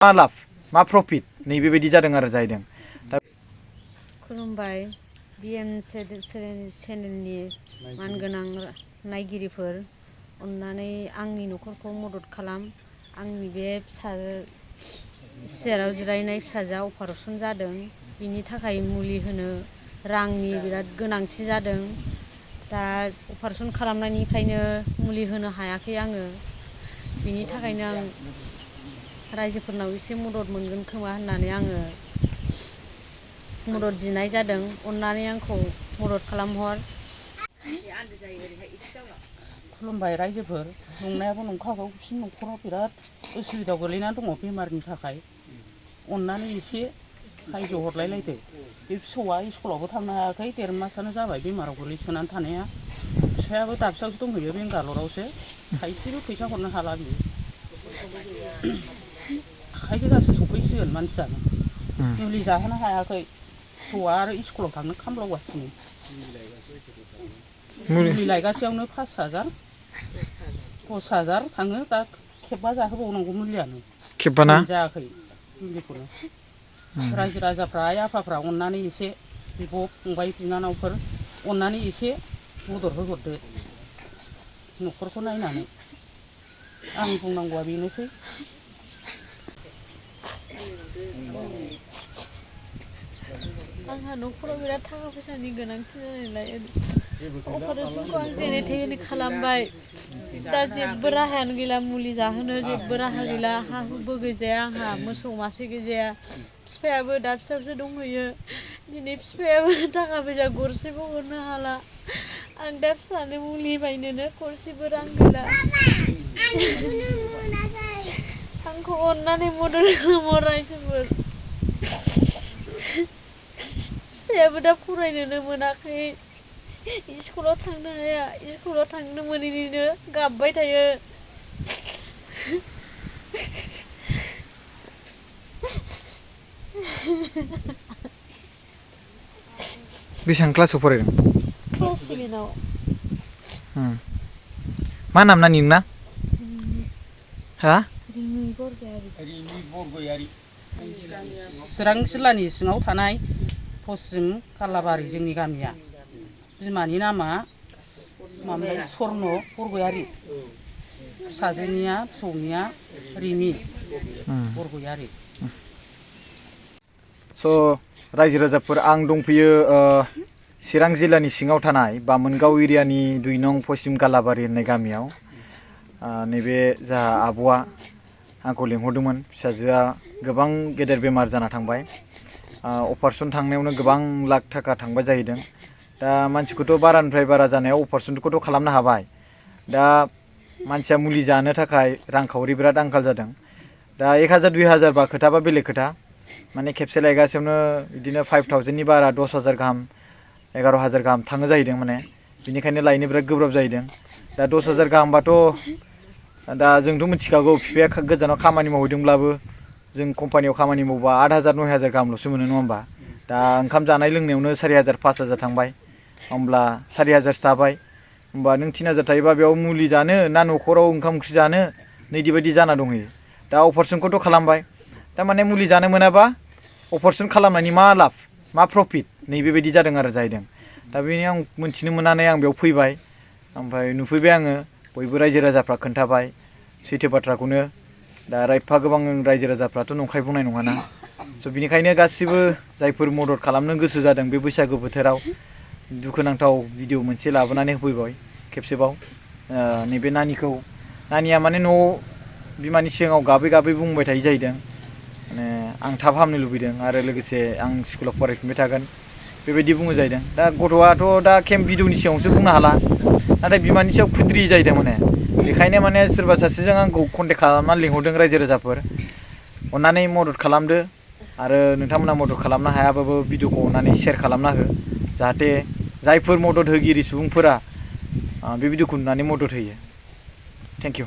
मा लाब मा प्रफिट नैबेबायदि जादों आरो जाहैदों। दा खुलुमबाय बिएम चेनेलनि मानगोनां नायगिरिफोर, अन्नानै आंनि न'खरखौ मदद खालाम। आंनि बे सियाराव जिरायनाय फिसाजोआ अपारेसन जादों, बिनि थाखाय मुलि होनो रांनि बिराद गोनांथि जादों। दा अपारेसन खालामनायनिफ्रायनो मुलि होनो हायाखै आङो, बिनि थाखायनो आं रायजोफोरनाव एसे मदद मोनगोन खोमा होननानै आङो मदद बिनाय जादों। अन्नानै आंखौ मदद खालामहर। खुलुमबाय रायजोफोर, नंनायाबो नंखागौ बिसिनि न'खराव बिराद उसुबिदायाव गोलैनानै दङ बेमारनि थाखाय। अन्नानै एसे साहायज' हरलायलायदो। बे फिसौआ स्कुलावबो थांनो हायाखै, 1.5 मासानो जाबाय बेमाराव गोलैसोनानै थानाया। फिफायाबो दाबसेयावसो दंहैयो बेंगालरावसो, थाइसेबो फैसा हरनो हाला बियो। आखाइ गोजासो सफैसिगोन मानसियानो। मुलि जाहोनो हायाखै, फिसौआ आरो स्कुलाव थांनो खामलावगासिनो। मुलि लायगासेयावनो 5,000 10,000 थाङो। दा खेबबा जाहोबावनांगौ मुलियानो खेबबाना मोनजायाखै मुलिखौनो। रायजो राजाफ्रा, आइ आफाफ्रा अन्नानै एसे, बिब' फंबाय बिनानावफोर अन्नानै एसे मदद होहरदो न'खरखौ नायनानै। आंनि बुंनांगौआ बेनोसै। आंहा न'खराव बिराद थाखा फैसानि गोनांथि जानायलाय अपारेसनखौ आं जेने थेने खालामबाय। दा जेबो राहायानो गैला, मुलि जाहोनो जेबो राहा गैला। हा हुबो गैजाया आंहा, मोसौ मासे गैजाया। फिफायाबो दाबसेयावसो दंहैयो। दिनै फिफायाबो थाखा फैसा गरसेबो हरनो हाला। आं दा फिसानो मुलि बायनोनो गरसेबो रां गैला। आंखौ अन्नानै मदद खालामहर रायजोफोर। फिसायाबो दा फरायनोनो मोनाखै, स्कुलाव थांनो हाया। स्कुलाव थांनो मोनैनिनो गाबबाय थायो। बेसेबां क्लासाव फरायदों? क्लास 7आव। मा नाम नानि नोंना? हा? रिमि बरगयारी। चिरां जिल्लानि सिङाव थानाय पश्चिम कालाबारि जोंनि गामिया। बिमानि नामा मामोनलाय स्वर्ण बरगयारी, फिसाजोनिया फिसौनिया रिमि बरगयारी। स' रायजो राजाफोर, आं दंफैयो चिरां जिल्लानि सिङाव थानाय बामोनगाव एरियानि 2 नं पश्चिम कालाबारि होननाय गामियाव। नैबे जा आब'आ आंखौ लिंहरदोंमोन। फिसाजोआ गोबां गेदेर बेमार जाना थांबाय। अपारेसन थांनायावनो गोबां लाख थाखा थांबाय जाहैदों। दा मानसिखौथ' बारानिफ्राय बारा जानायाव अपारेसनखौथ' खालामनो हाबाय। दा मानसिया मुलि जानो थाखाय रांखावरि बिराद आंखाल जादों। दा 1,000 2,000 बा खोथाबा बेलेग खोथा, माने खेबसे लायगासेयावनो बिदिनो 5,000नि बारा 10,000 गाहाम 11,000 गाहाम थाङो जाहैदों। माने बिनिखायनो लायनो बिराद गोब्राब जाहैदों। दा 10,000 गाहामबाथ' दा जोंथ' मिथिखागौ, बिफाया गोजानाव खामानि मावहैदोंब्लाबो जों कम्पानियाव खामानि मावबा 8,000 9,000 गाहामल'सो मोनो, नङा होमबा? दा ओंखाम जानाय लोंनायावनो 4,000 5,000 थांबाय। होमब्ला 4,000सो थाबाय। होमबा नों 3,000 थायोबा बेयाव मुलि जानो ना न'खराव ओंखाम ओंख्रि जानो, नैदि बायदि जाना दंहैयो। दा अपारेसनखौथ' खालामबाय, थारमाने मुलि जानो मोनाबा अपारेसन खालामनायनि मा लाब मा प्रफिट नैबेबायदि जादों आरो जाहैदों। दा बेनि आं मोनथिनो मोननानै आं बेयाव फैबाय। ओमफ्राय नुफैबाय आङो, बयबो रायजो राजाफ्रा खोन्थाबाय सैथो बाथ्राखौनो। दा एफा गोबां रायजो राजाफ्राथ' नंखाय बुंनाय नङाना। स' बिनिखायनो गासिबो जायफोर मदद खालामनो गोसो जादों बे बैसागु बोथोराव दुखुनांथाव भिडिअ मोनसे लाबोनानै होफैबाय खेबसेबाव। नैबे नानिया माने न'आव बिमानि सिगाङाव गाबै गाबै बुंबाय थायो जाहैदों, माने आं थाब हामनो लुबैदों आरो लोगोसे आं स्कुलाव फरायफिनबाय थागोन बेबायदि बुङो जाहैदों। दा गथ'आथ' दा भिडिअनि सिगाङावसो बुंनो हाला, नाथाय बिमानि सायाव खुद्रियो जाहैदों। माने बेखायनो माने सोरबा सासेजों आंखौ कन्टेक्ट खालामनानै लिंहरदों रायजो राजाफोर। अन्नानै मदद खालामदो, आरो नोंथांमोना मदद खालामनो हायाबाबो भिडिअखौ अन्नानै शेयार खालामना हो, जाहाथे जायफोर मदद होगिरि सुबुंफोरा बे भिडिअखौ नुनानै मदद होयो। Thank you.